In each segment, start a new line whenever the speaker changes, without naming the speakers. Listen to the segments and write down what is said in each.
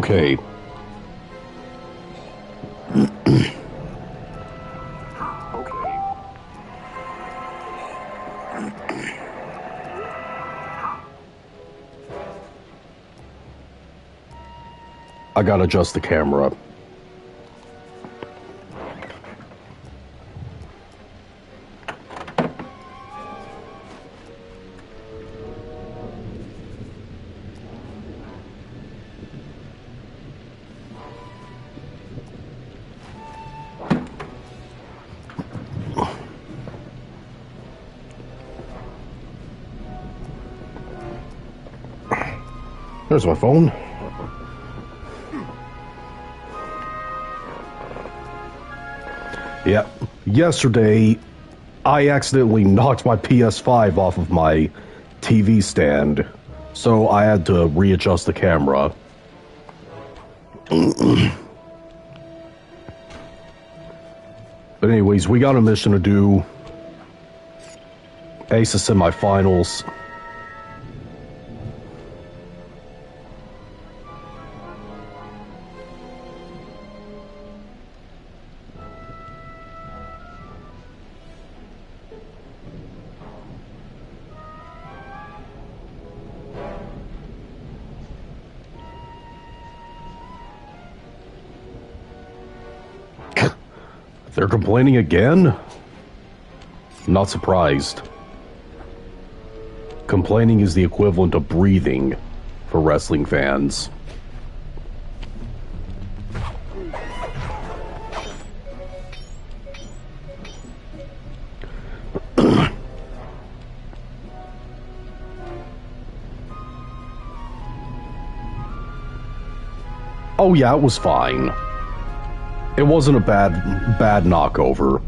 Okay. I gotta adjust the camera. There's my phone. Yeah, yesterday I accidentally knocked my PS5 off of my TV stand, so I had to readjust the camera. But anyways, we got a mission to do. Ace is semifinals. They're complaining again? Not surprised. Complaining is the equivalent of breathing for wrestling fans. Oh yeah, it was fine. It wasn't a bad knockover.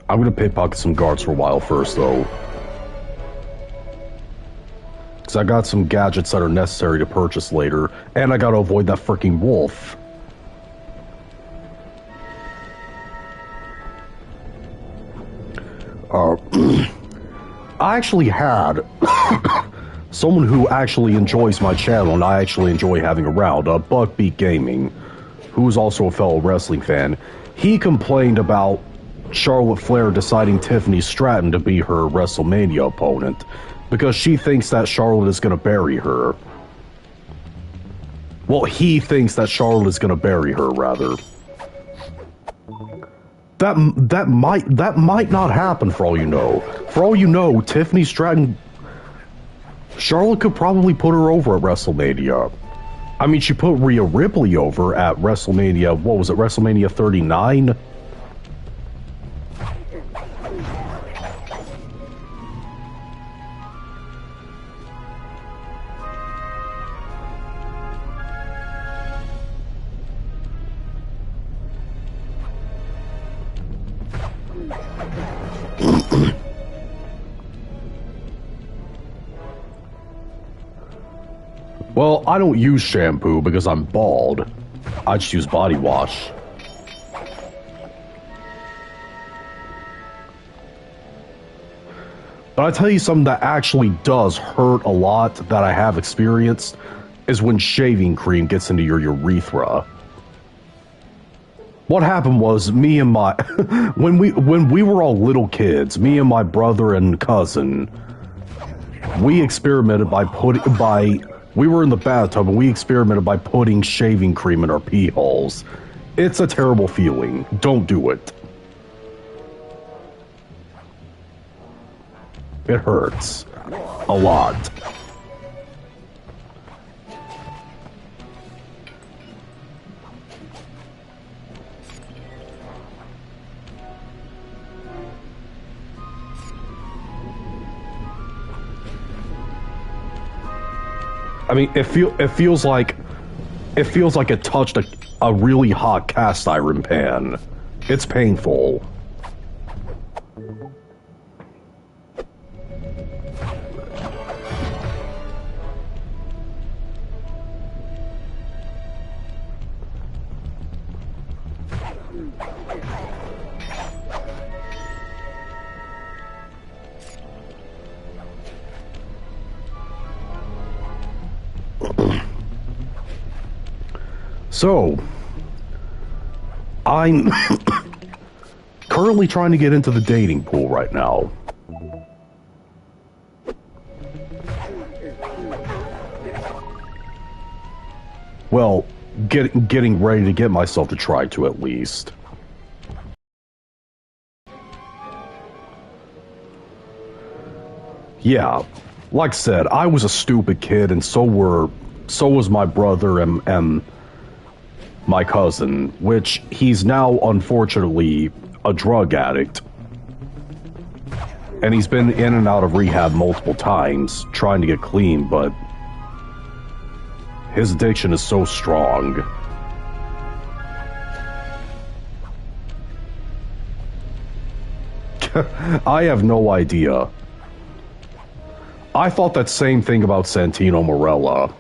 I'm gonna pickpocket some guards for a while first, though. Because I got some gadgets that are necessary to purchase later, and I gotta avoid that freaking wolf. I actually had someone who actually enjoys my channel, and I actually enjoy having around, Buckbeat Gaming, who is also a fellow wrestling fan. He complained about Charlotte Flair deciding Tiffany Stratton to be her WrestleMania opponent, because she thinks that Charlotte is going to bury her. Well, he thinks that Charlotte is going to bury her, rather. That might not happen, for all you know. For all you know, Tiffany Stratton... Charlotte could probably put her over at WrestleMania. I mean, she put Rhea Ripley over at WrestleMania... What was it, WrestleMania 39? Well, I don't use shampoo because I'm bald. I just use body wash. But I tell you something that actually does hurt a lot that I have experienced is when shaving cream gets into your urethra. What happened was me and my when we were all little kids, me and my brother and cousin, we experimented we were in the bathtub and we experimented by putting shaving cream in our pee holes. It's a terrible feeling. Don't do it. It hurts. A lot. I mean, it feels like it touched a really hot cast iron pan. It's painful. So, I'm currently trying to get into the dating pool right now. Well, getting ready to get myself to try to at least. Yeah, like I said, I was a stupid kid, and so was my brother and my cousin, which he's now unfortunately a drug addict. And he's been in and out of rehab multiple times, trying to get clean, but his addiction is so strong. I have no idea. I thought that same thing about Santino Marella,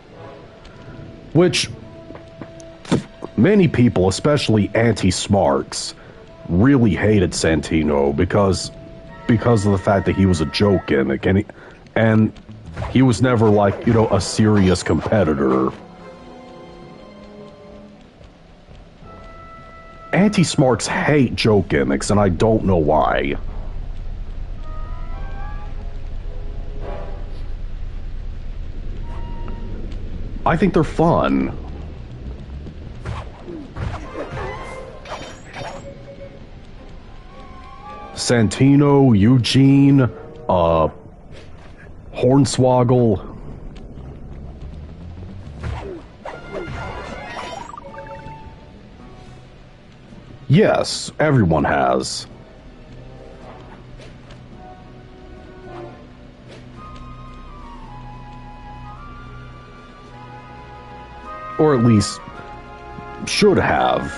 which many people, especially anti-smarks, really hated Santino because of the fact that he was a joke gimmick, and he was never like, you know, a serious competitor. Anti-smarks hate joke gimmicks, and I don't know why. I think they're fun. Santino, Eugene, Hornswoggle. Yes, everyone has. Or at least should have.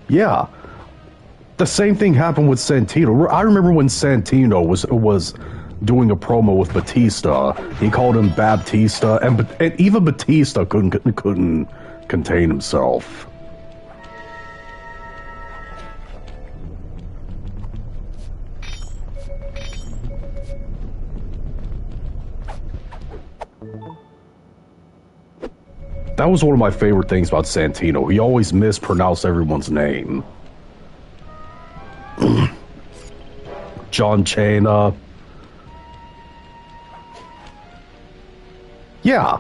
Yeah. The same thing happened with Santino. I remember when Santino was doing a promo with Batista. He called him Baptista, and even Batista couldn't contain himself. That was one of my favorite things about Santino. He always mispronounced everyone's name. John Cena. Yeah.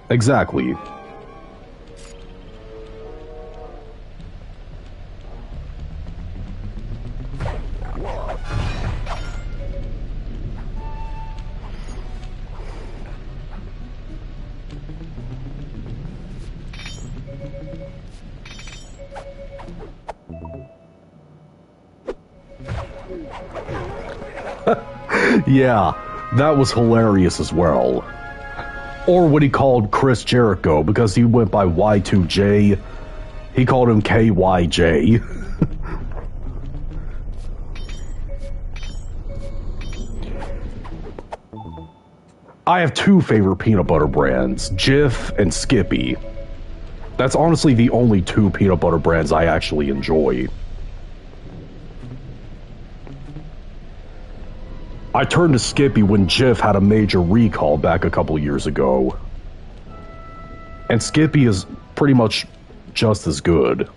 Exactly. Yeah, that was hilarious as well. Or when he called Chris Jericho, because he went by Y2J, he called him KYJ. I have two favorite peanut butter brands, Jif and Skippy. That's honestly the only two peanut butter brands I actually enjoy. I turned to Skippy when Jif had a major recall back a couple years ago. And Skippy is pretty much just as good.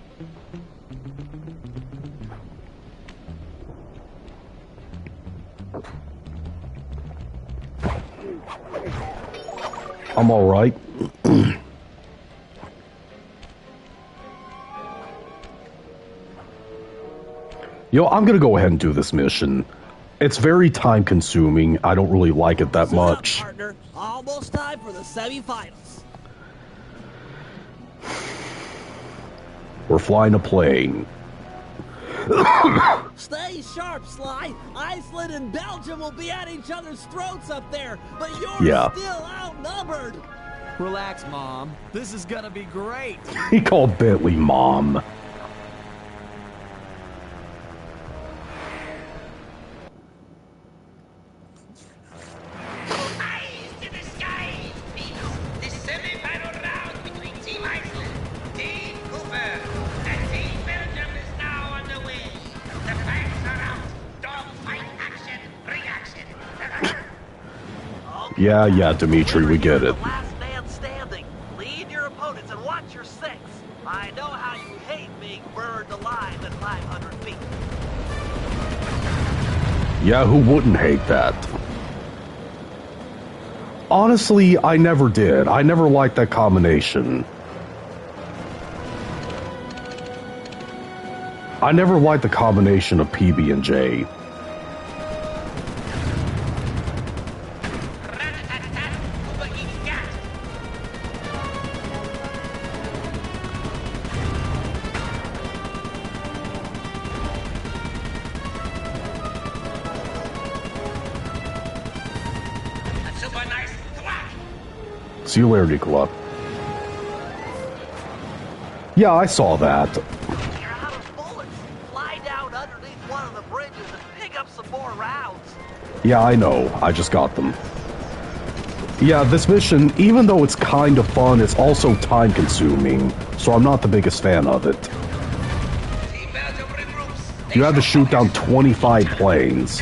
I'm alright. Yo, I'm gonna go ahead and do this mission. It's very time consuming. I don't really like it that much.
Partner. Almost time for the semifinals.
We're flying a plane.
Stay sharp, Sly. Iceland and Belgium will be at each other's throats up there, but you're still outnumbered.
Relax, Mom. This is gonna be great.
He called Bentley Mom. Yeah, Dimitri, we get it.
Last man standing. Lead your opponents and watch your six. I know how you hate being burned alive at 500 feet.
Yeah, who wouldn't hate that? Honestly, I never did. I never liked that combination. I never liked the combination of PB and J. See you later, Nicola. Yeah, I saw that.
You're out of bullets. Fly down underneath one of the bridges and pick up some more rounds.
Yeah, I know. I just got them. Yeah, this mission, even though it's kind of fun, it's also time-consuming, so I'm not the biggest fan of it. You have to shoot down 25 planes.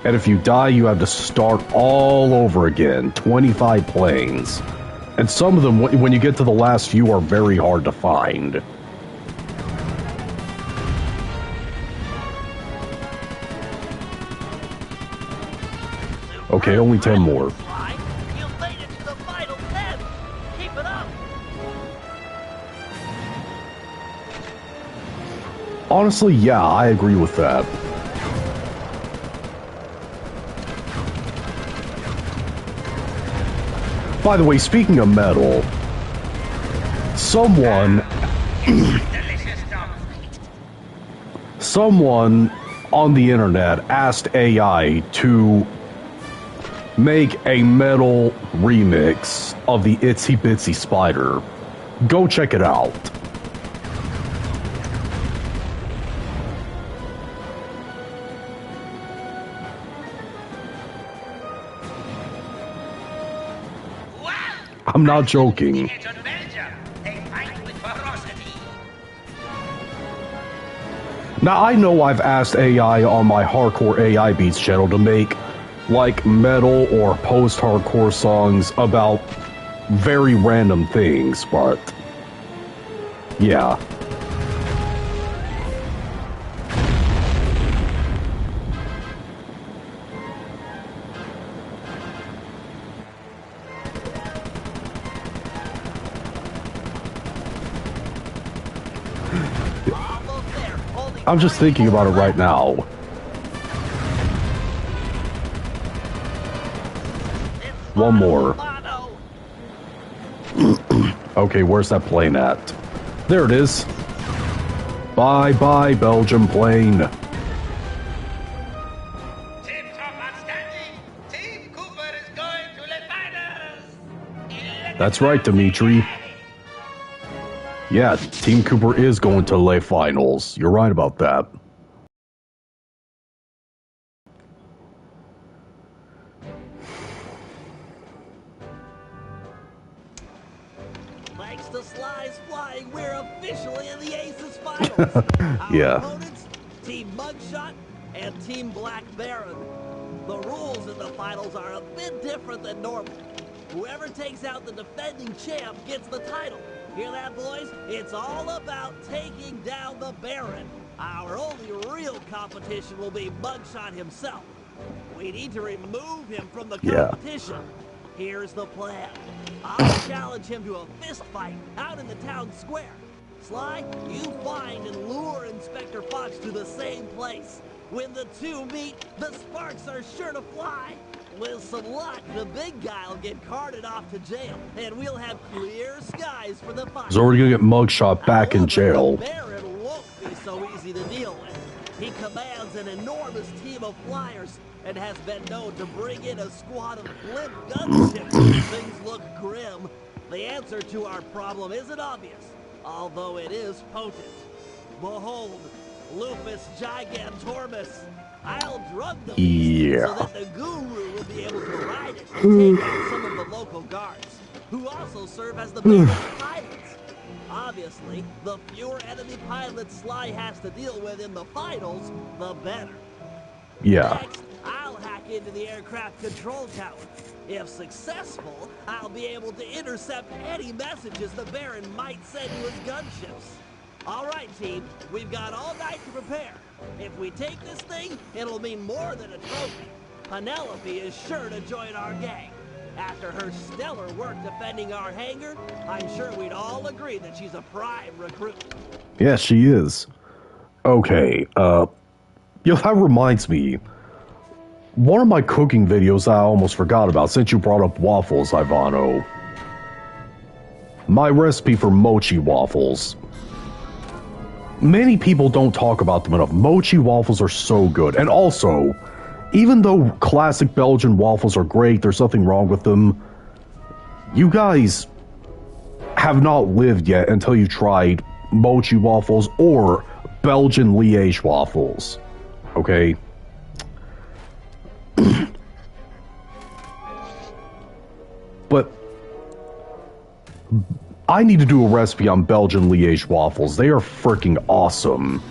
And if you die, you have to start all over again. 25 planes. And some of them, when you get to the last few, are very hard to find. Okay, only 10 more.
You made it to the final 10. Keep it up.
Honestly, yeah, I agree with that. By the way, speaking of metal, someone on the internet asked AI to make a metal remix of the Itsy Bitsy Spider. Go check it out. I'm not joking. Now, I know I've asked AI on my Hardcore AI Beats channel to make, like, metal or post-hardcore songs about very random things, but... yeah. I'm just thinking about it right now. One more. Okay, where's that plane at? There it is. Bye-bye, Belgium plane.
Tip top outstanding. Team Cooper is going to the finals.
That's right, Dimitri. Yeah, Team Cooper is going to LA Finals. You're right about that.
Thanks to Sly's flying, we're officially in the Aces Finals.
Yeah.
Our opponents, Team Mugshot and Team Black Baron. The rules in the finals are a bit different than normal. Whoever takes out the defending champ gets the title. Hear that, boys? It's all about taking down the Baron. Our only real competition will be Mugshot himself. We need to remove him from the competition. Here's the plan. I'll challenge him to a fist fight out in the town square. Sly, you find and lure Inspector Fox to the same place. When the two meet, the sparks are sure to fly. With some luck, the big guy will get carted off to jail, and we'll have clear skies for the fight.
So we're gonna get Mugshot back in jail.
The Baron won't be so easy to deal with. He commands an enormous team of flyers and has been known to bring in a squad of limp gunships when things look grim. The answer to our problem isn't obvious, although it is potent. Behold, Lupus Gigantormus. I'll drug the beast so that the guru will be able to ride it and take out some of the local guards, who also serve as the Baron's pilots. Obviously, the fewer enemy pilots Sly has to deal with in the finals, the better.
Yeah.
Next, I'll hack into the aircraft control tower. If successful, I'll be able to intercept any messages the Baron might send to his gunships. All right, team, we've got all night to prepare. If we take this thing, it'll mean more than a trophy. Penelope is sure to join our gang. After her stellar work defending our hangar, I'm sure we'd all agree that she's a prime recruit.
Yeah, she is. Okay, that reminds me. One of my cooking videos I almost forgot about, since you brought up waffles, Ivano. My recipe for mochi waffles. Many people don't talk about them enough. Mochi waffles are so good. And also, even though classic Belgian waffles are great, there's nothing wrong with them, you guys have not lived yet until you tried mochi waffles or Belgian Liège waffles. Okay? But I need to do a recipe on Belgian Liège waffles. They are freaking awesome.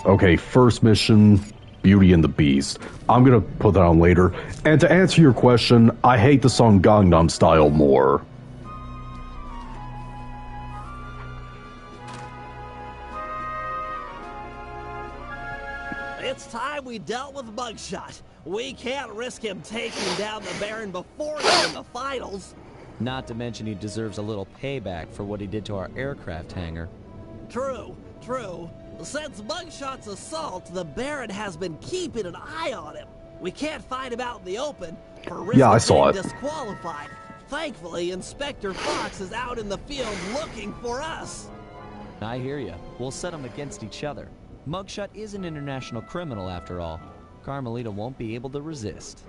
Okay, first mission, Beauty and the Beast. I'm gonna put that on later. And to answer your question, I hate the song Gangnam Style more.
It's time we dealt with Mugshot. We can't risk him taking down the Baron before he's in the finals.
Not to mention he deserves a little payback for what he did to our aircraft hangar.
True, true. Since Mugshot's assault, the Baron has been keeping an eye on him. We can't find him out in the open for risk
Yeah, I
of
saw
being
it.
disqualified. Thankfully, Inspector Fox is out in the field looking for us.
I hear ya. We'll set them against each other. Mugshot is an international criminal after all. Carmelita won't be able to resist.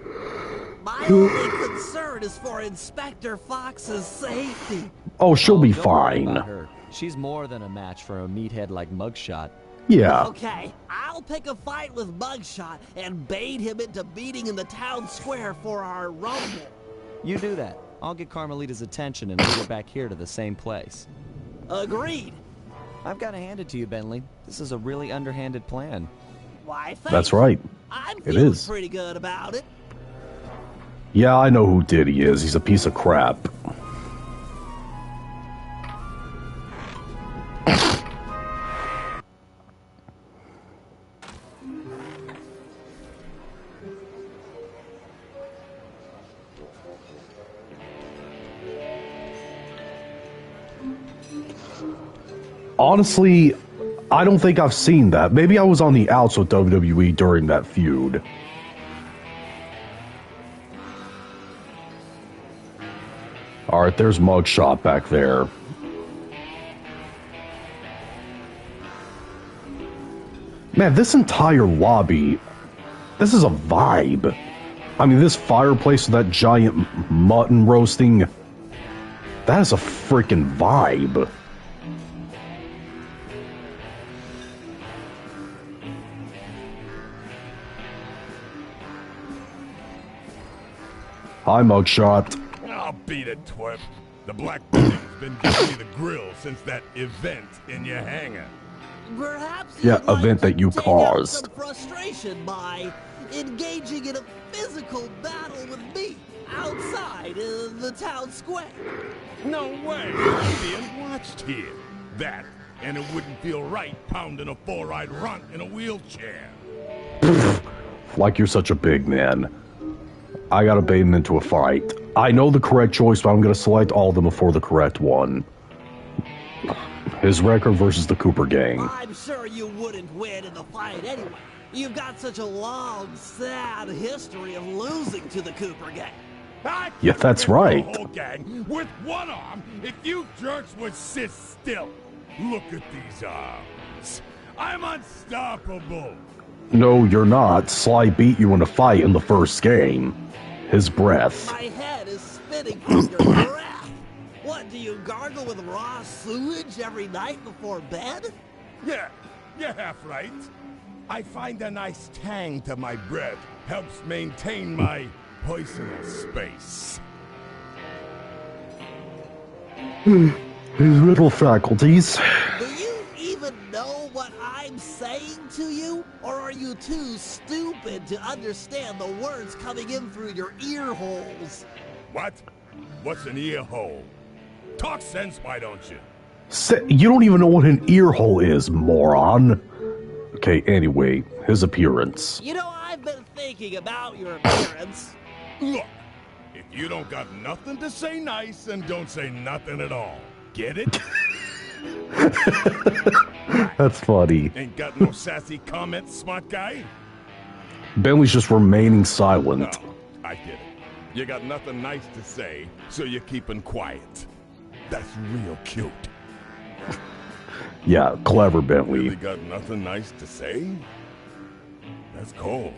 My only concern is for Inspector Fox's safety.
Oh, she'll be
Don't worry
fine.
about her. She's more than a match for a meathead like Mugshot.
Yeah.
Okay, I'll pick a fight with Mugshot and bait him into meeting in the town square for our rumble.
You do that. I'll get Carmelita's attention and lead her back here to the same place.
Agreed.
I've got to hand it to you, Bentley. This is a really underhanded plan.
Why, thanks.
That's right.
I'm
It
feeling
is.
pretty good about it.
Yeah, I know who did he is. He's a piece of crap. Honestly, I don't think I've seen that. Maybe I was on the outs with WWE during that feud. Alright, there's Mugshot back there. Man, this entire lobby, this is a vibe. I mean, this fireplace with that giant mutton roasting, that is a freaking vibe. Hi, Mugshot.
I'll beat it, twerp. The Black Pudding's been giving me the grill since that event in your hangar.
Perhaps
Yeah,
you'd like
event
to
that you
take out
caused.
some frustration by engaging in a physical battle with me outside in the town square.
No way! I'm being watched here. That, and it wouldn't feel right pounding a four-eyed runt in a wheelchair.
Like you're such a big man. I gotta bait him into a fight. I know the correct choice, but I'm gonna select all of them before the correct one. His record versus the Cooper gang.
I'm sure you wouldn't win in the fight anyway. You've got such a long, sad history of losing to the Cooper gang.
I
Yeah,
could
that's
whip
right.
The whole gang with one arm if you jerks would sit still. Look at these arms. I'm unstoppable.
No, you're not. Sly beat you in a fight in the first game. His breath.
My head is spinning from your breath. What, do you gargle with raw sewage every night before bed?
Yeah, you're half right. I find a nice tang to my breath helps maintain my personal space.
His mental faculties.
Do you even know what I'm saying to you? Or are you too stupid to understand the words coming in through your ear holes?
What? What's an ear hole? Talk sense, why don't you?
You don't even know what an ear hole is, moron. Okay, anyway, his appearance.
You know, I've been thinking about your appearance.
Look, if you don't got nothing to say nice, then don't say nothing at all. Get it?
That's funny.
Ain't got no sassy comments, smart guy?
Bentley's just remaining silent.
No, I get it. You got nothing nice to say, so you're keeping quiet. That's real cute.
Yeah, clever Bentley.
Really got nothing nice to say? That's cold.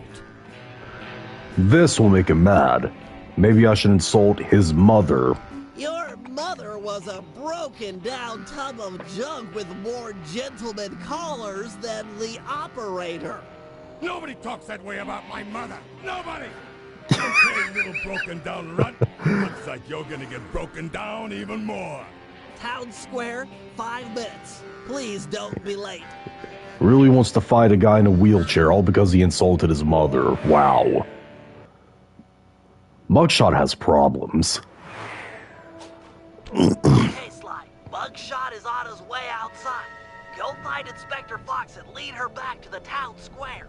This will make him mad. Maybe I should insult his mother.
Your mother was a broken down tub of junk with more gentleman callers than the operator.
Nobody talks that way about my mother. Nobody! Okay, little broken down runt. Looks like you're gonna get broken down even more.
Town Square, 5 minutes. Please don't be late.
Really wants to fight a guy in a wheelchair all because he insulted his mother. Wow. Mugshot has problems.
Hey, Sly, Mugshot is on his way outside. Go find Inspector Fox and lead her back to the town square.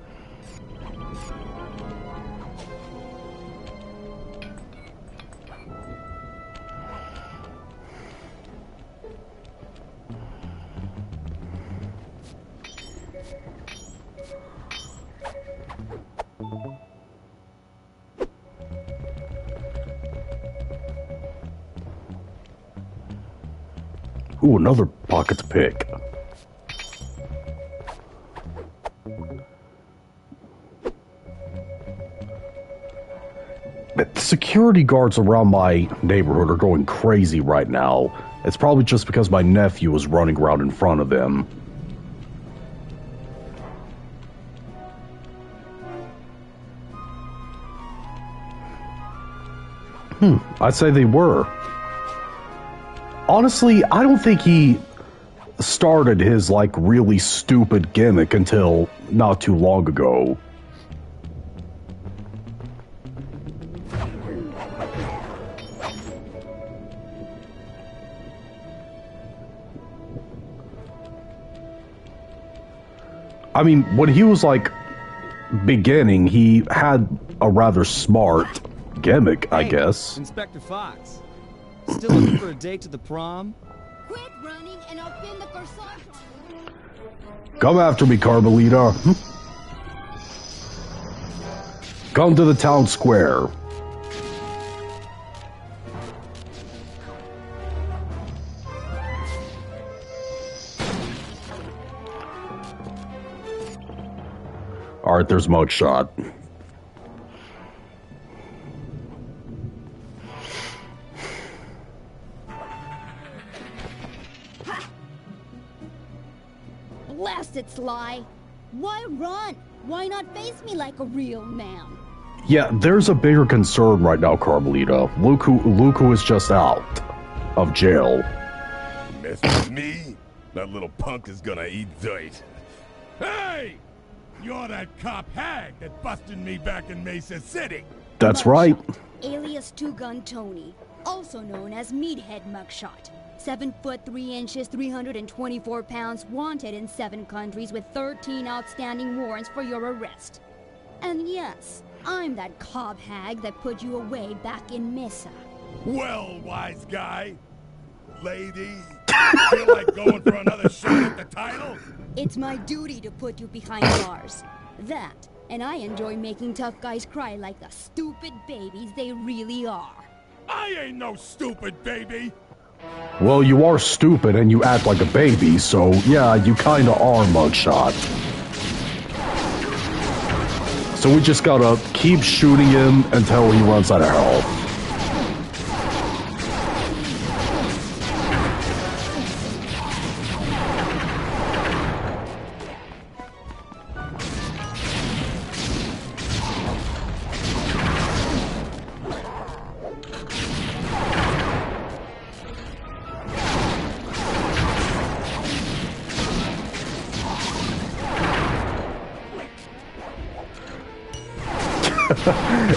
Ooh, another pocket to pick. The security guards around my neighborhood are going crazy right now. It's probably just because my nephew is running around in front of them. I'd say they were. Honestly, I don't think he started his, like, really stupid gimmick until not too long ago. I mean, when he was, like, beginning, he had a rather smart gimmick, I guess.
Inspector Fox. Still looking for a date to the prom?
Quit running and I'll pin the corsage on.
Come after me, Carmelita. Come to the town square. Alright, there's Mugshot.
Blast it, Sly. Why run? Why not face me like a real man?
Yeah, there's a bigger concern right now, Carmelita. Luke who is just out of jail.
Mess with me? That little punk is gonna eat dirt. Hey! You're that cop hag that busted me back in Mesa City.
That's
Mugshot,
right.
Alias Two Gun Tony, also known as Meathead Mugshot. 7 foot 3 inches, 324 pounds, wanted in 7 countries with 13 outstanding warrants for your arrest. And yes, I'm that cop hag that put you away back in Mesa.
Well, wise guy. Lady, feel like going for another shot at the title?
It's my duty to put you behind bars. That, and I enjoy making tough guys cry like the stupid babies they really are.
I ain't no stupid baby.
Well, you are stupid and you act like a baby, so yeah, you kinda are, Mugshot. So we just gotta keep shooting him until he runs out of health.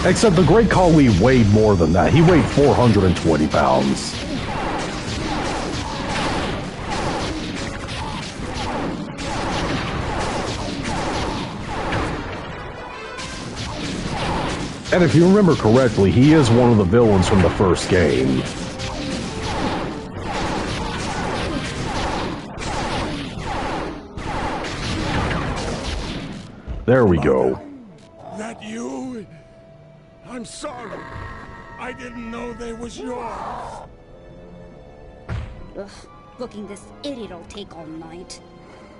Except the Great Khali weighed more than that. He weighed 420 pounds. And if you remember correctly, he is one of the villains from the first game. There we go.
That you? I'm sorry. I didn't know they was yours.
Ugh, booking this idiot'll take all night.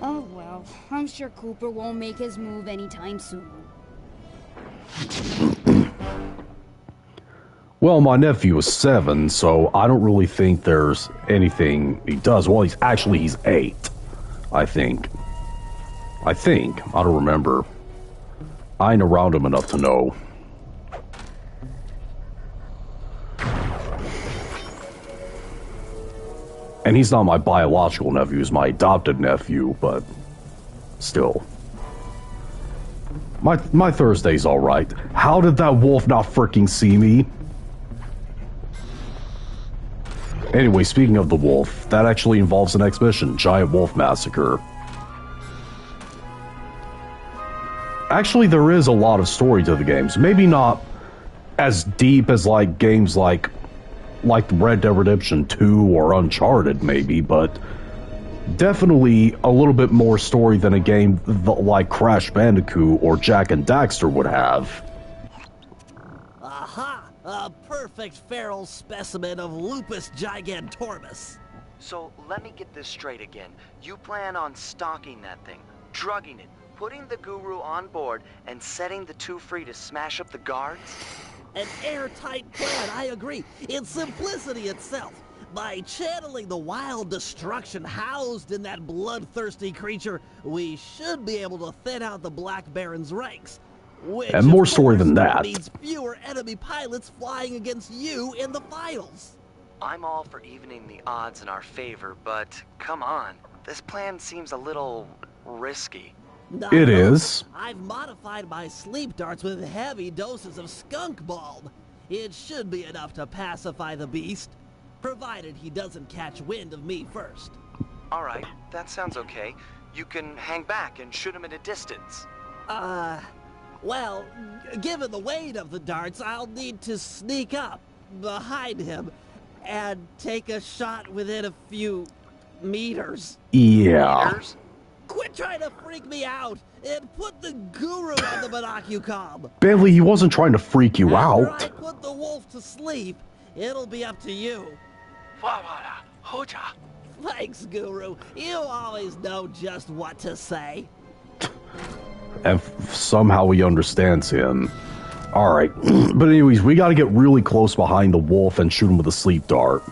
Oh well, I'm sure Cooper won't make his move anytime soon.
Well, my nephew is 7, so I don't really think there's anything he does. Well, he's 8, I think. I don't remember. I ain't around him enough to know. And he's not my biological nephew, he's my adopted nephew, but still. My Thursday's alright. How did that wolf not freaking see me? Anyway, speaking of the wolf, that actually involves the next mission, Giant Wolf Massacre. Actually, there is a lot of story to the games. Maybe not as deep as like games like Red Dead Redemption 2 or Uncharted, maybe, but definitely a little bit more story than a game like Crash Bandicoot or Jak and Daxter would have.
Aha! A perfect feral specimen of Lupus gigantormus.
So let me get this straight again. You plan on stalking that thing, drugging it, putting the guru on board, and setting the two free to smash up the guards?
An airtight plan, I agree. It's simplicity itself. By channeling the wild destruction housed in that bloodthirsty creature, we should be able to thin out the Black Baron's ranks. Which,
and more
of
story
course,
than that.
means fewer enemy pilots flying against you in the finals.
I'm all for evening the odds in our favor, but come on. This plan seems a little risky.
It is.
I've modified my sleep darts with heavy doses of skunk bulb. It should be enough to pacify the beast, provided he doesn't catch wind of me first.
All right, that sounds okay. You can hang back and shoot him at a distance.
Well, given the weight of the darts, I'll need to sneak up behind him and take a shot within a few meters.
Yeah.
Meters?
Quit trying to freak me out and put the guru on the monocucom.
Bailey, he wasn't trying to freak you
After
out.
I put the wolf to sleep, it'll be up to you. Thanks, Guru. You always know just what to say.
And somehow he understands him. Alright. But anyways, we gotta get really close behind the wolf and shoot him with a sleep dart.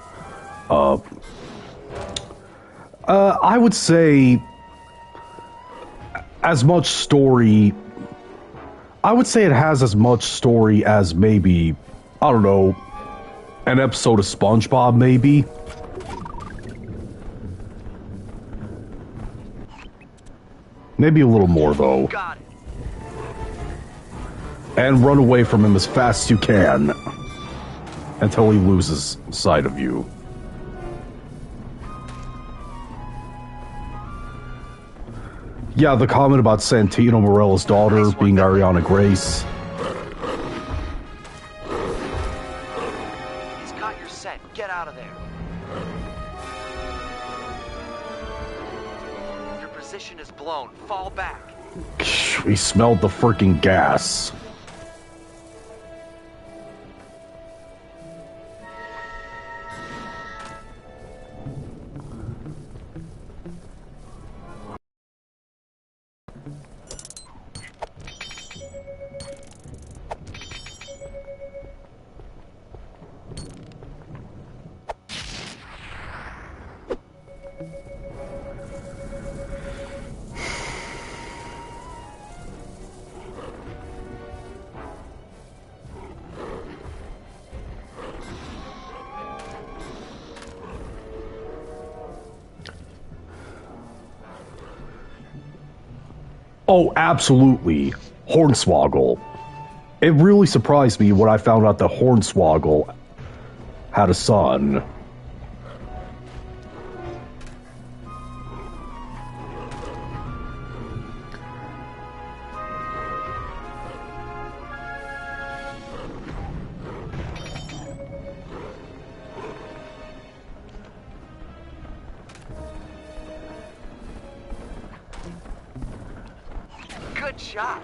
I would say as much story. I would say it has as much story as maybe, I don't know, an episode of SpongeBob, maybe. Maybe a little more, though.
Got it.
And run away from him as fast as you can. Until he loses sight of you. Yeah, the comment about Santino Morella's daughter being Ariana Grace.
He's got your scent. Get out of there. Your position is blown. Fall back.
We smelled the freaking gas. Oh, absolutely. Hornswoggle. It really surprised me when I found out the Hornswoggle had a son.
Good shot.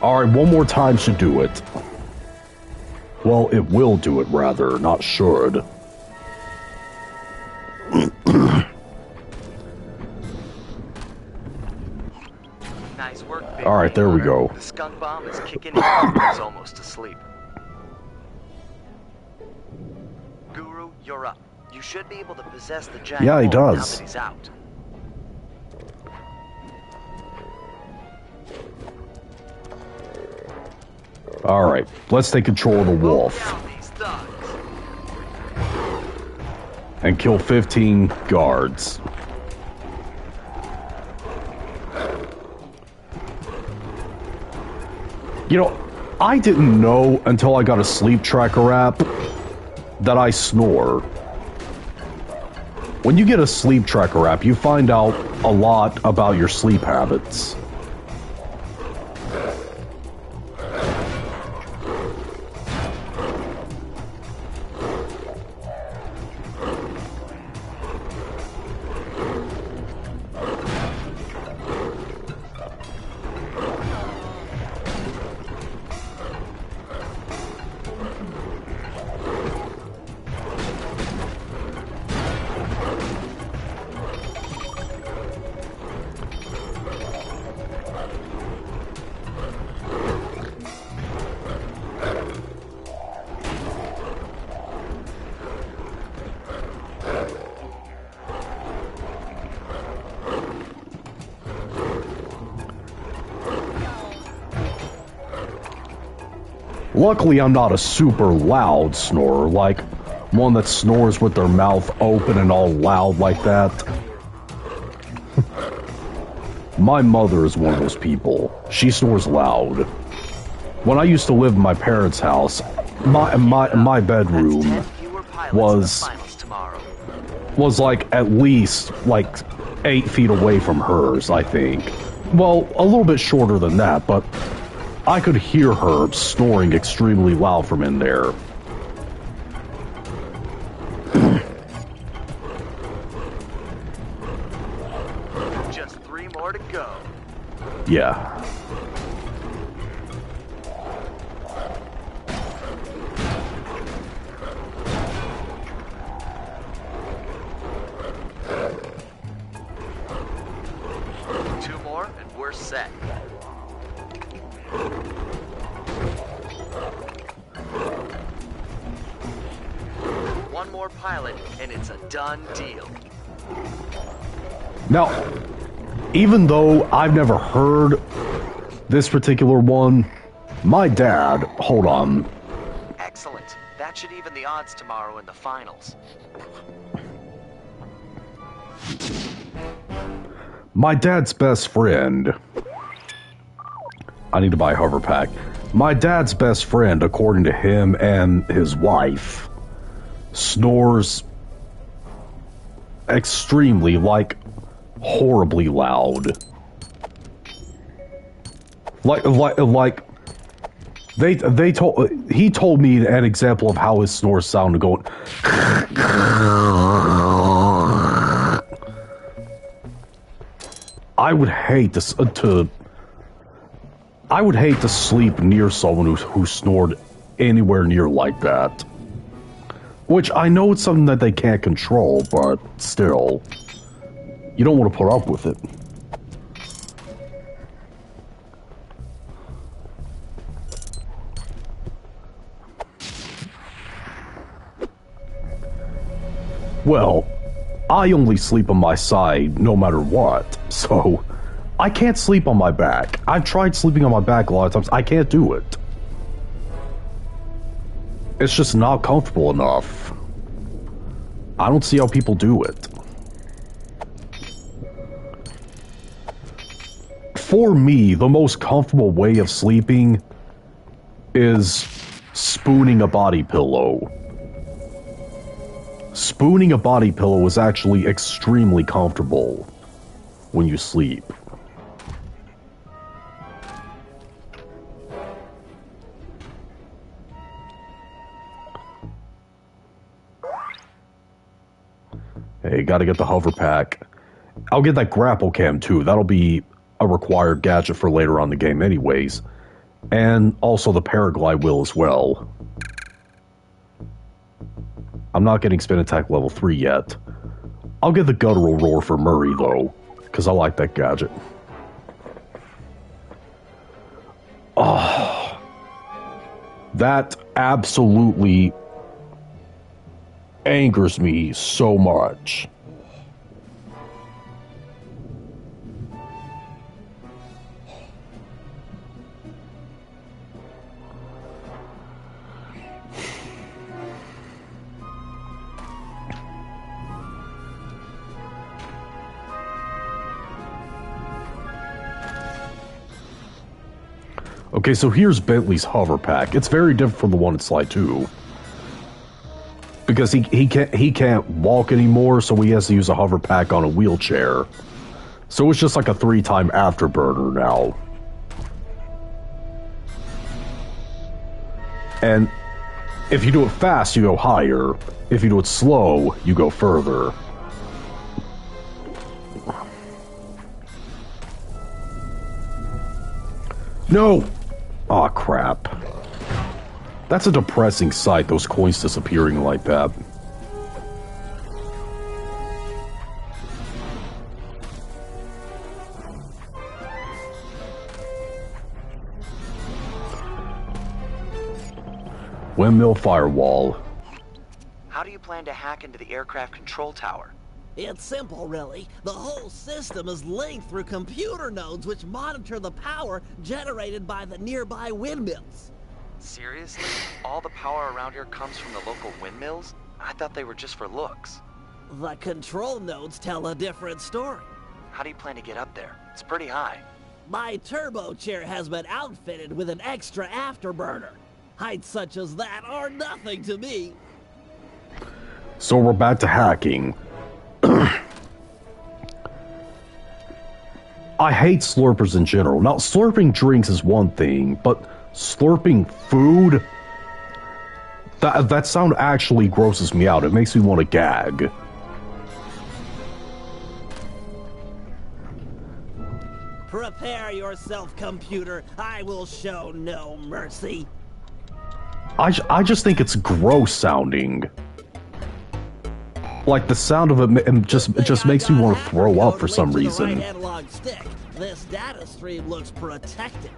Alright, one more time should do it. Well, it will do it, rather, not should.
Nice work, big
Alright, there we go.
The skunk bomb is kicking in. He's almost asleep. Guru, you're up. You should be able to possess the giant
Yeah, he
ball
does.
now that he's out.
Alright, let's take control of the wolf.
Down these thugs.
And kill 15 guards. You know, I didn't know until I got a sleep tracker app that I snore. When you get a sleep tracker app, you find out a lot about your sleep habits. Luckily, I'm not a super loud snorer, like one that snores with their mouth open and all loud like that. My mother is one of those people. She snores loud. When I used to live in my parents' house, my bedroom was like at least like 8 feet away from hers, I think. Well, a little bit shorter than that, but I could hear her snoring extremely loud from in there.
Just 3 more to go.
Yeah.
Two more and we're set. One more pilot and it's a done deal.
Now, even though I've never heard this particular one, my dad, hold on.
Excellent. That should even the odds tomorrow in the finals.
My dad's best friend. I need to buy a hover pack. My dad's best friend, according to him and his wife, snores extremely, like, horribly loud. He told me an example of how his snores sounded going. I would hate to sleep near someone who snored anywhere near like that. Which I know it's something that they can't control, but still, you don't want to put up with it. Well, I only sleep on my side no matter what, so I can't sleep on my back. I've tried sleeping on my back a lot of times. I can't do it. It's just not comfortable enough. I don't see how people do it. For me, the most comfortable way of sleeping is spooning a body pillow. Spooning a body pillow is actually extremely comfortable when you sleep. Hey, gotta get the hover pack. I'll get that grapple cam too. That'll be a required gadget for later on in the game anyways. And also the paraglide wheel as well. I'm not getting spin attack level 3 yet. I'll get the guttural roar for Murray though, because I like that gadget. Oh, that absolutely angers me so much. Okay, so here's Bentley's hover pack. It's very different from the one in Sly 2. Because he can't walk anymore, so he has to use a hover pack on a wheelchair. So it's just like a 3-time afterburner now. And if you do it fast, you go higher. If you do it slow, you go further. No! Aw, crap. That's a depressing sight, those coins disappearing like that. Windmill firewall.
How do you plan to hack into the aircraft control tower?
It's simple, really. The whole system is linked through computer nodes which monitor the power generated by the nearby windmills.
Seriously? All the power around here comes from the local windmills? I thought they were just for looks.
The control nodes tell a different story.
How do you plan to get up there? It's pretty high.
My turbo chair has been outfitted with an extra afterburner. Heights such as that are nothing to me.
So we're back to hacking. I hate slurpers in general. Now, slurping drinks is one thing, but slurping food? That sound actually grosses me out. It makes me want to gag.
Prepare yourself, computer. I will show no mercy.
I just think it's gross sounding. Like, the sound of it just makes me want to throw up for some reason.
This data stream looks protected.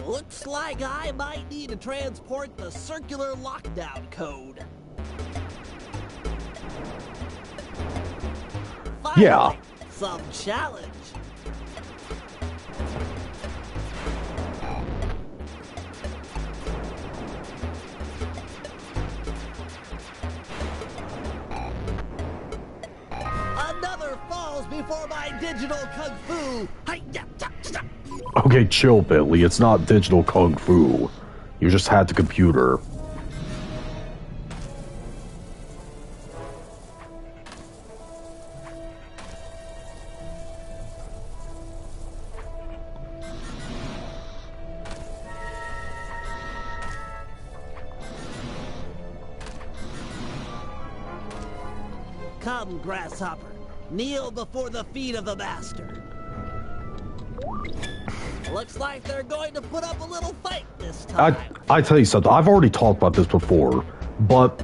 Looks like I might need to transport the circular lockdown code. Finally,
yeah.
Some challenge. Another falls before my digital kung fu.
Okay, chill, Bentley. It's not digital kung fu. You just had the computer.
Come, grasshopper. Kneel before the feet of the master. Looks like they're going to put up a little fight this time.
I tell you something. I've already talked about this before, but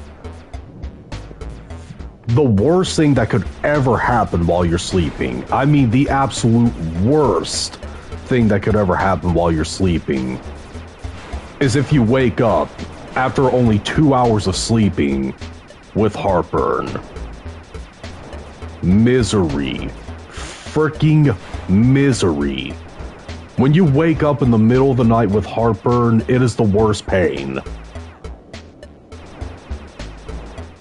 the worst thing that could ever happen while you're sleeping, I mean the absolute worst thing that could ever happen while you're sleeping, is if you wake up after only 2 hours of sleeping with heartburn. Misery. Freaking misery. When you wake up in the middle of the night with heartburn, it is the worst pain.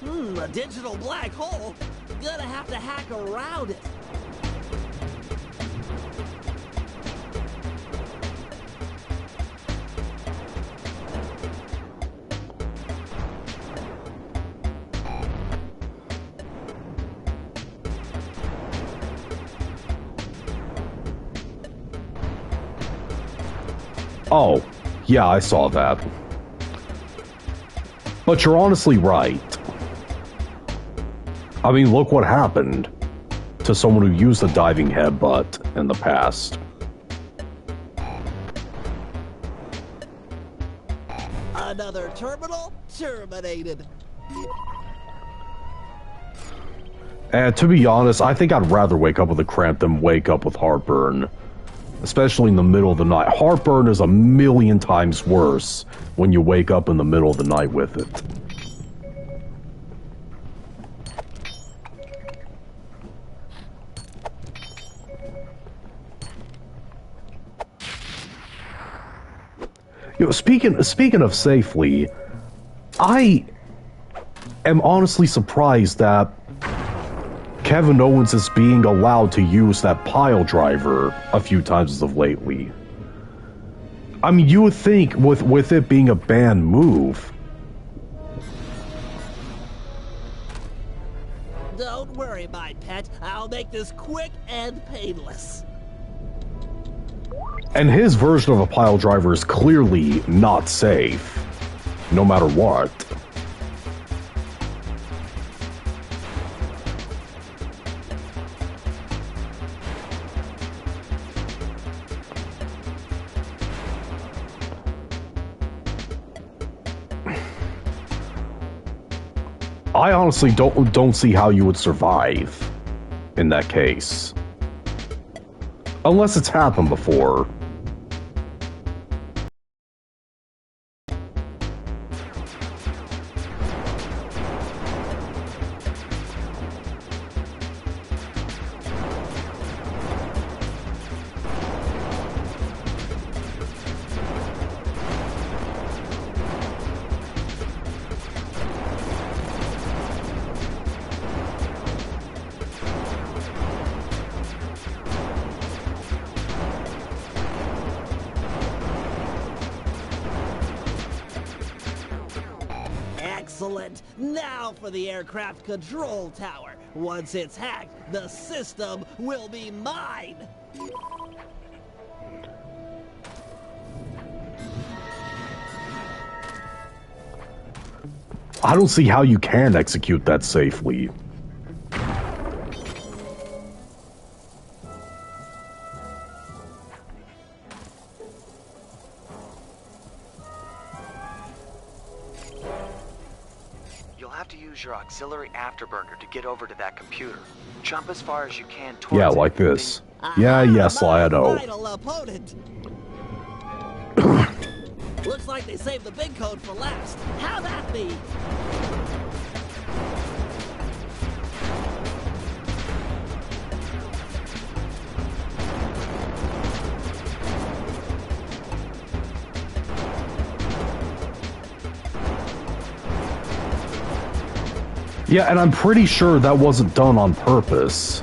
A digital black hole? Gonna have to hack around it.
Oh, yeah, I saw that. But you're honestly right. I mean, look what happened to someone who used a diving headbutt in the past.
Another terminal terminated.
And to be honest, I think I'd rather wake up with a cramp than wake up with heartburn. Especially in the middle of the night. Heartburn is a million times worse when you wake up in the middle of the night with it. You know, speaking of safely, I am honestly surprised that Kevin Owens is being allowed to use that pile driver a few times as of lately. I mean, you would think with it being a banned move.
Don't worry, my pet. I'll make this quick and painless.
And his version of a pile driver is clearly not safe, no matter what. I honestly don't see how you would survive in that case. Unless it's happened before.
Excellent. Now for the aircraft control tower. Once it's hacked, the system will be mine.
I don't see how you can execute that safely.
You'll have to use your auxiliary afterburner to get over to that computer. Jump as far as you can towards
Yeah,
it.
like this. Yeah, yes, I know.
My final opponent. Looks like they saved the big code for last. How that be?
Yeah, and I'm pretty sure that wasn't done on purpose.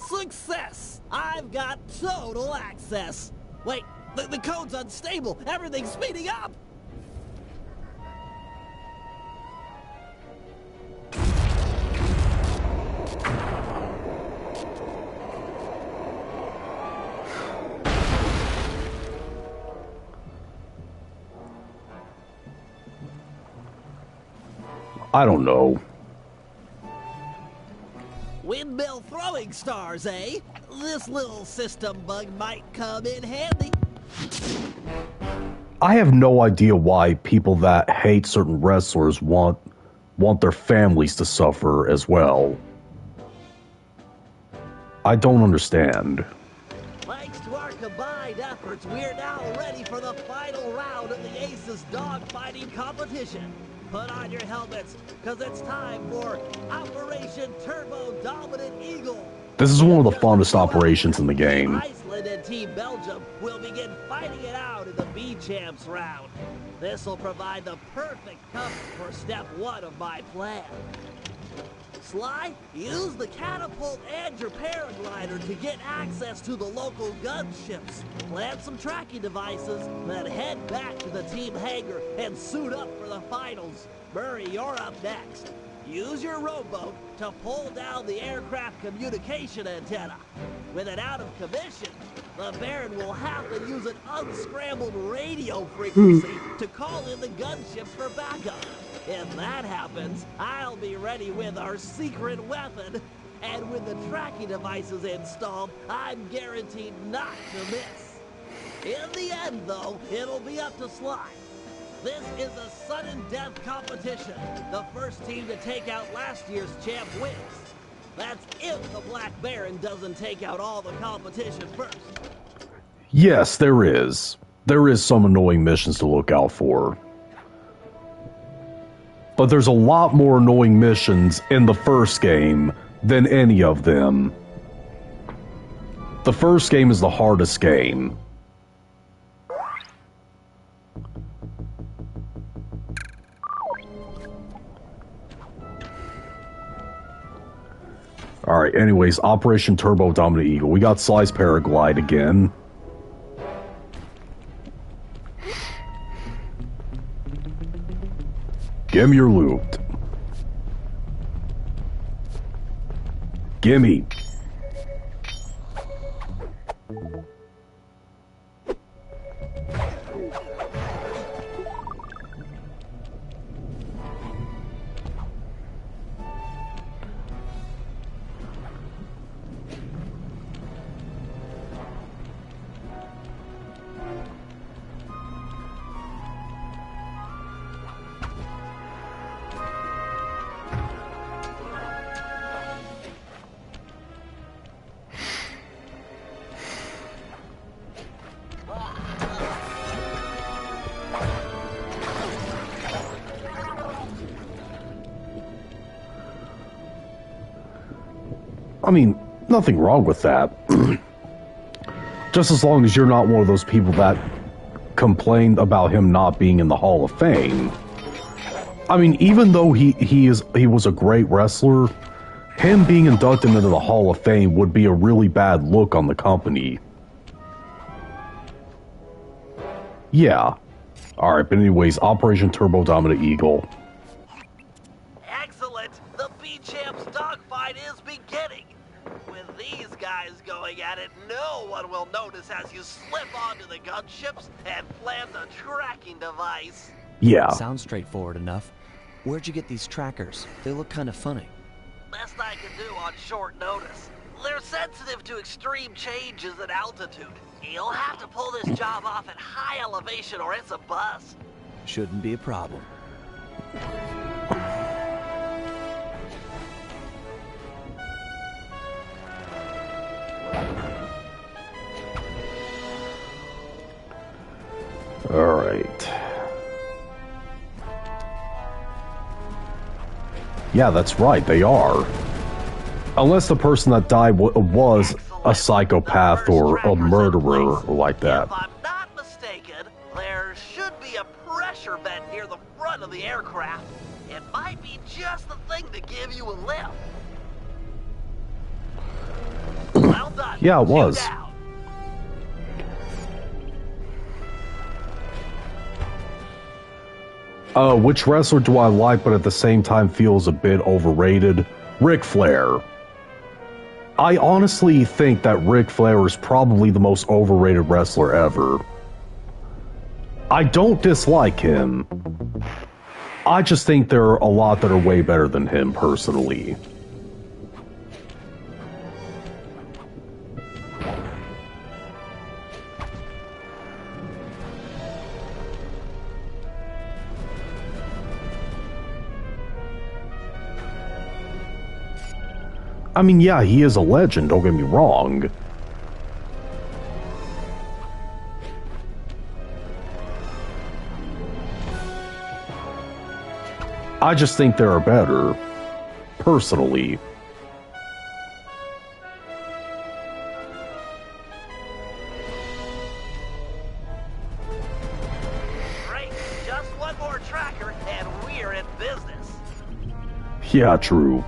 Success! I've got total access. Wait, the code's unstable. Everything's speeding up.
I don't know.
Windmill throwing stars, eh? This little system bug might come in handy.
I have no idea why people that hate certain wrestlers want their families to suffer as well. I don't understand.
Thanks to our combined efforts, we're now ready for the final round of the Aces dogfighting competition. Put on your helmets, because it's time for Operation Turbo Dominant Eagle.
This is one of the funnest operations in the game.
Iceland and Team Belgium will begin fighting it out in the B-Champs round. This will provide the perfect cover for step 1 of my plan. Sly, use the catapult and your paraglider to get access to the local gunships. Plant some tracking devices, then head back to the team hangar and suit up for the finals. Murray, you're up next. Use your rowboat to pull down the aircraft communication antenna. With it out of commission, the Baron will have to use an unscrambled radio frequency to call in the gunships for backup. If that happens, I'll be ready with our secret weapon. And with the tracking devices installed, I'm guaranteed not to miss. In the end, though, it'll be up to Sly. This is a sudden death competition. The first team to take out last year's champ wins. That's if the Black Baron doesn't take out all the competition first.
Yes, there is. There is some annoying missions to look out for. But there's a lot more annoying missions in the first game than any of them. The first game is the hardest game. Alright, anyways, Operation Turbo Dominant Eagle. We got Sly's Paraglide again. Gimme your loot. Gimme. I mean, nothing wrong with that. Just as long as you're not one of those people that complained about him not being in the Hall of Fame. I mean, even though he was a great wrestler, him being inducted into the Hall of Fame would be a really bad look on the company. Yeah. Alright, but anyways, Operation Turbo Dominant Eagle.
Excellent! The B-Champs dogfight is beginning! With these guys going at it, no one will notice as you slip onto the gunships and plant a tracking device.
Yeah.
Sounds straightforward enough. Where'd you get these trackers? They look kind of funny.
Best I can do on short notice. They're sensitive to extreme changes in altitude. You'll have to pull this job off at high elevation or it's a bust.
Shouldn't be a problem.
Alright. Yeah, that's right, they are. Unless the person that died was a psychopath or a murderer like that.
If I'm not mistaken, there should be a pressure vent near the front of the aircraft. It might be just the thing to give you a lift. Well done.
Yeah, it was.
Shoot down.
Which wrestler do I like but at the same time feels a bit overrated? Ric Flair. I honestly think that Ric Flair is probably the most overrated wrestler ever. I don't dislike him. I just think there are a lot that are way better than him, personally. I mean, yeah, he is a legend, don't get me wrong. I just think there are better, personally. Yeah, true.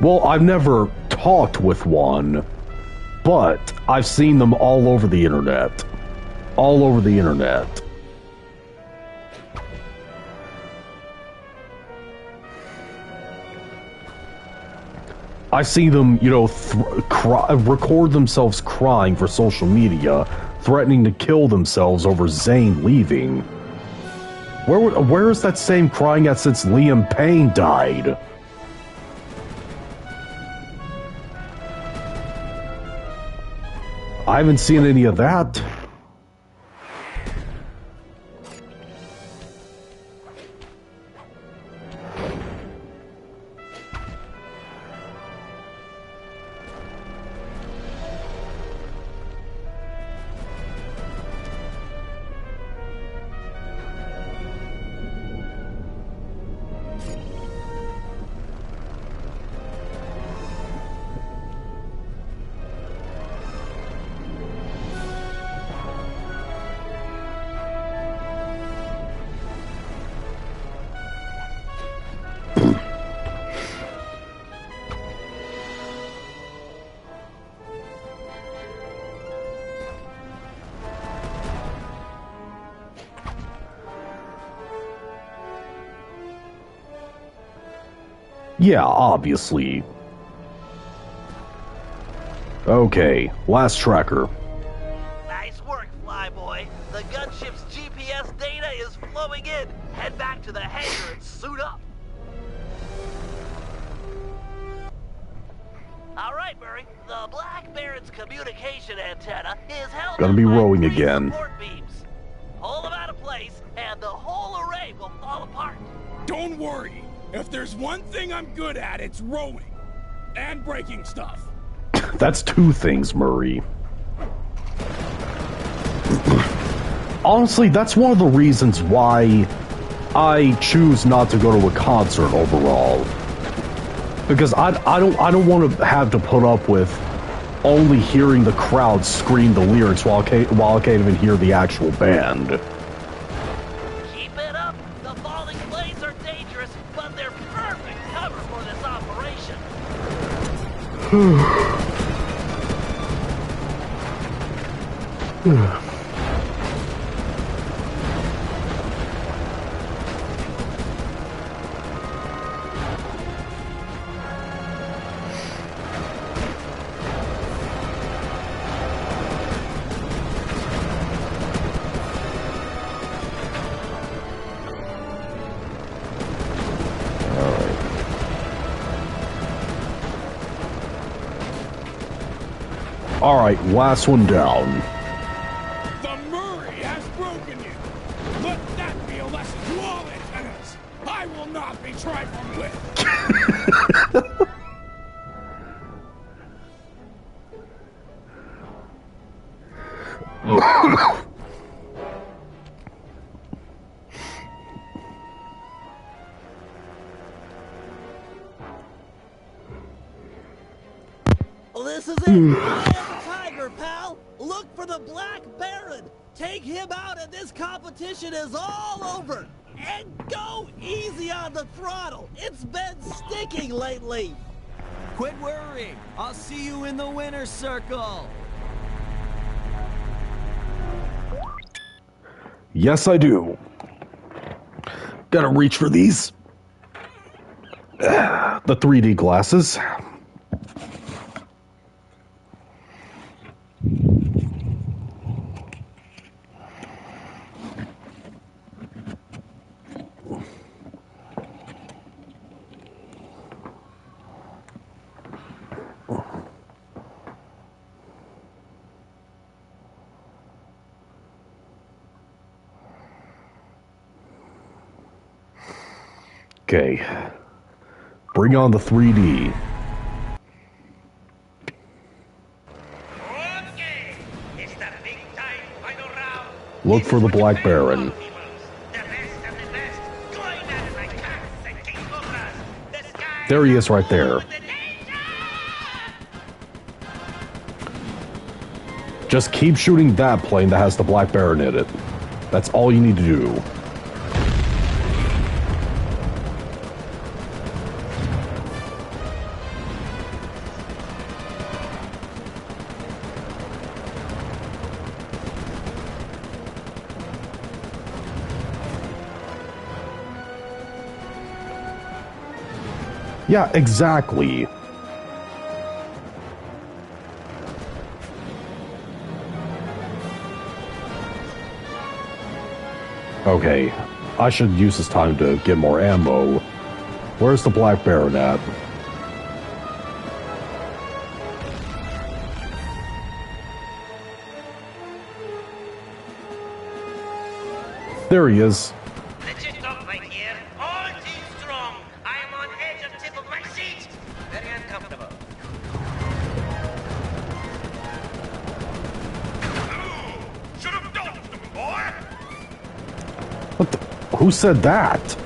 Well, I've never talked with one, but I've seen them all over the internet. All over the internet. I see them, you know, record themselves crying for social media, threatening to kill themselves over Zayn leaving. Where is that same crying at since Liam Payne died? I haven't seen any of that. Yeah, obviously. Okay, last tracker.
Nice work, Flyboy. The gunship's GPS data is flowing in. Head back to the hangar and suit up. All right, Murray. The Black Baron's communication antenna is held
Gonna
up
be
by
rowing
3
again.
support beams. Pull them out of place, and the whole array will fall apart.
Don't worry. If there's one thing I'm good at, it's rowing. And breaking stuff.
That's 2 things, Murray. Honestly, that's one of the reasons why I choose not to go to a concert overall. Because I don't want to have to put up with only hearing the crowd scream the lyrics while I can't even hear the actual band.
Keep it up. The falling blades are dangerous, but they're perfect cover for this operation.
Alright, last one down.
The Murray has broken you. Let that be a lesson to all antennas. I will not be trifled with.
This is it. Eye of the tiger, pal. Look for the Black Baron. Take him out and this competition is all over. And go easy on the throttle. It's been sticking lately.
Quit worrying. I'll see you in the winner's circle.
Yes, I do. Gotta reach for these. The 3D glasses. Okay. Bring on the 3D.
Okay, it's the big time final round.
Look for the Black Baron.
The
There he is right there. Just keep shooting that plane that has the Black Baron in it. That's all you need to do. Yeah, exactly. Okay, I should use this time to get more ammo. Where's the Black Baron at? There he is.
Legit talk right here. All team strong. I am on edge of tip of my seat. Very uncomfortable.
Should have dodged him, boy!
What the? Who said that?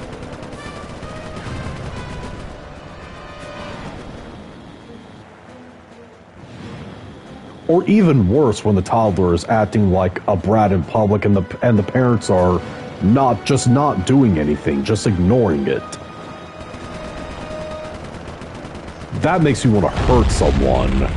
Or even worse, when the toddler is acting like a brat in public and the parents are not doing anything, just ignoring it. That makes me want to hurt someone.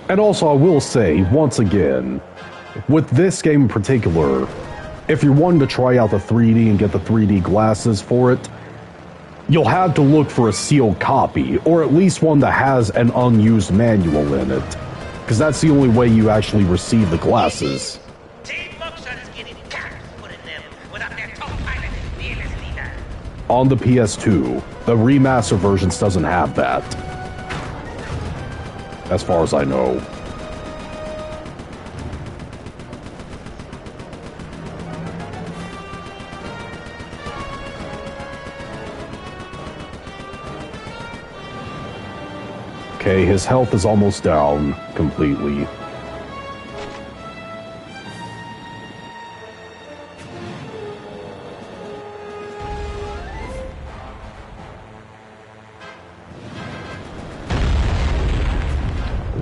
And also, I will say, once again, with this game in particular, if you're wanting to try out the 3D and get the 3D glasses for it, you'll have to look for a sealed copy, or at least one that has an unused manual in it, because that's the only way you actually receive the glasses.
Team Mugshot is getting capped put in them without their top pilot, fearless leader.
On the PS2, the remaster versions doesn't have that. As far as I know. Okay, his health is almost down completely.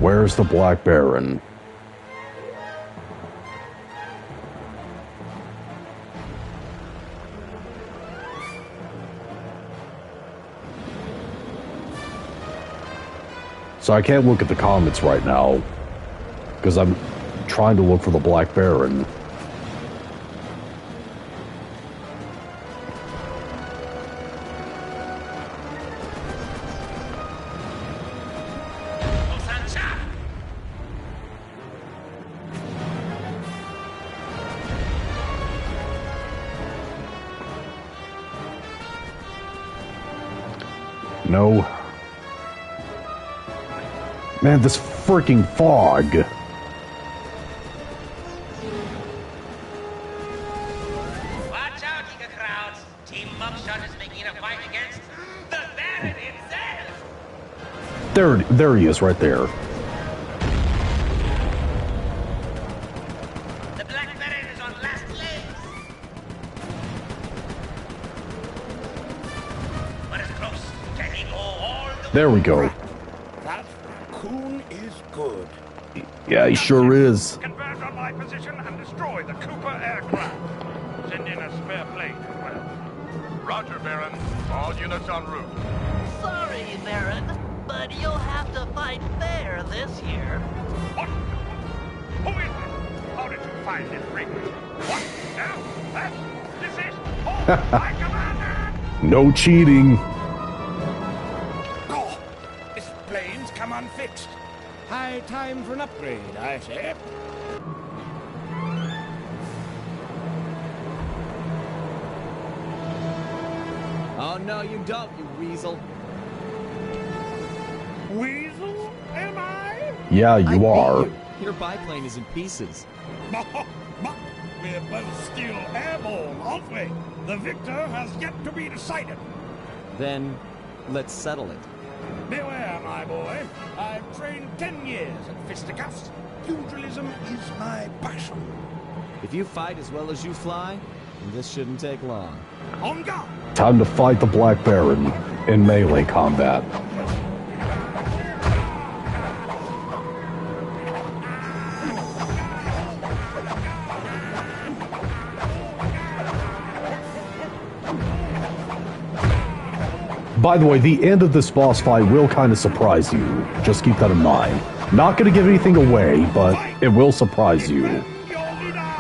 Where's the Black Baron? So I can't look at the comments right now, because I'm trying to look for the Black Baron. No. Man, this freaking fog.
Watch out, Giga crowds. Team Mugshot is making a fight against the Baron himself.
There he is, right there.
The Black Baron is on last legs. But it's close. Can he go all the way?
There we go.
That raccoon is good.
Yeah, he sure is.
Converge on my position and destroy the Cooper aircraft. Send in a spare plane as well. Roger, Baron. All units en route.
Sorry, Baron, but you'll have to fight fair this year.
What? Who is this? How did you find this frequency? What? Now? This is... Oh, my commander!
No cheating.
Oh, this plane's come unfixed. High time for an upgrade, I say.
Oh, no, you don't, you weasel.
Weasel, am I?
Yeah,
I
you
beat
are.
you. Your biplane is in pieces.
we're both still airborne, aren't we? The victor has yet to be decided.
Then, let's settle it.
Beware, my boy. I've trained 10 years at fisticuffs. Pugilism is my passion.
If you fight as well as you fly, this shouldn't take long.
On guard!
Time to fight the Black Baron in melee combat. By the way, the end of this boss fight will kind of surprise you. Just keep that in mind. Not gonna give anything away, but it will surprise you.
Your leader!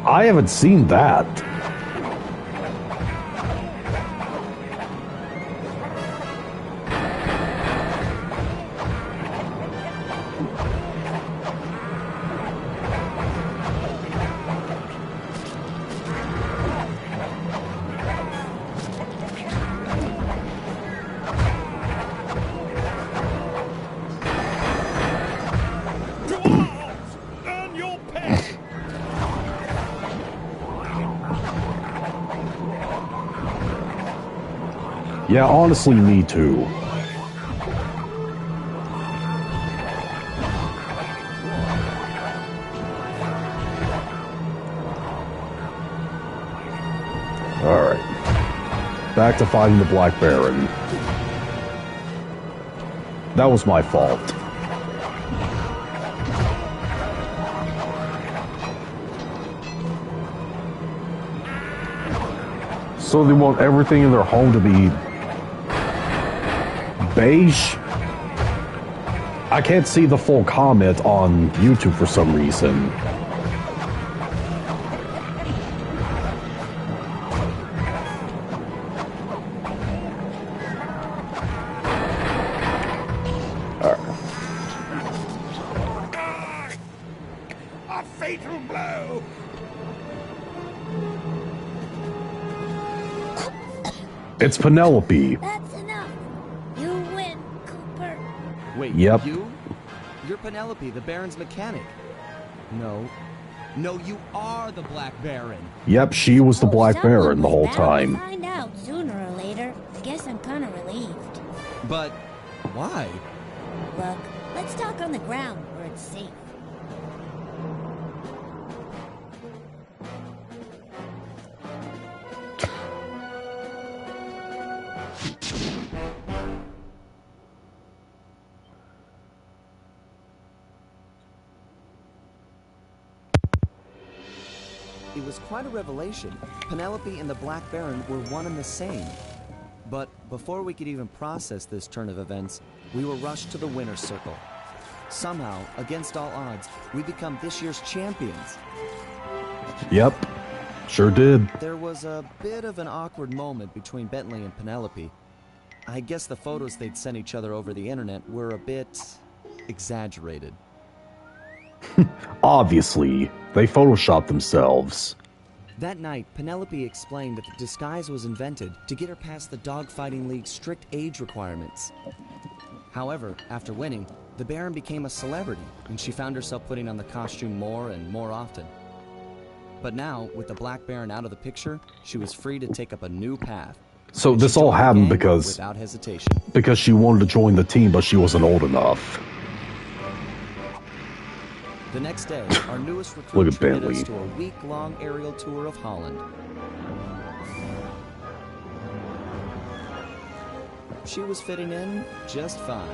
I haven't seen that.
Earn your pay!
Yeah, honestly, me too. Alright. Back to fighting the Black Baron. That was my fault. So they want everything in their home to be beige? I can't see the full comment on YouTube for some reason.
A fatal blow!
It's Penelope.
That's enough. You win, Cooper.
Wait,
Yep.
you? You're Penelope, the Baron's mechanic. No. No, you are the Black Baron.
Yep, she was the Black
Someone
Baron the
was
whole
bound
time.
to find out sooner or later. Guess I'm kind of relieved.
But why?
Look, let's talk on the ground where it's safe.
It was quite a revelation. Penelope and the Black Baron were one and the same. But before we could even process this turn of events, we were rushed to the winner's circle. Somehow, against all odds, we become this year's champions.
Yep, sure did.
There was a bit of an awkward moment between Bentley and Penelope. I guess the photos they'd sent each other over the internet were a bit exaggerated.
Obviously, they photoshopped themselves.
That night, Penelope explained that the disguise was invented to get her past the Dogfighting League's strict age requirements. However, after winning, the Baron became a celebrity, and she found herself putting on the costume more and more often. But now, with the Black Baron out of the picture, she was free to take up a new path.
So
And
this
she
all
joined the
happened
gang
because
without hesitation.
she wanted to join the team, but she wasn't old enough.
The next day, our newest
Look
recruit
at
treated
Bentley.
us to a week-long aerial tour of Holland. She was fitting in just fine.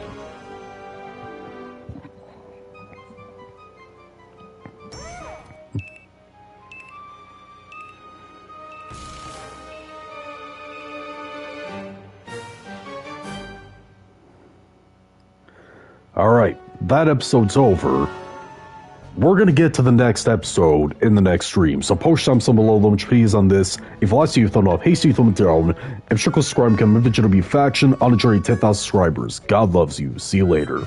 Alright, that episode's over. We're gonna get to the next episode in the next stream, so post some below them please on this. If you like to, thumb up, hey, see thumb down, and sure subscribe, become a digital faction on a journey to 10,000 subscribers. God loves you. See you later.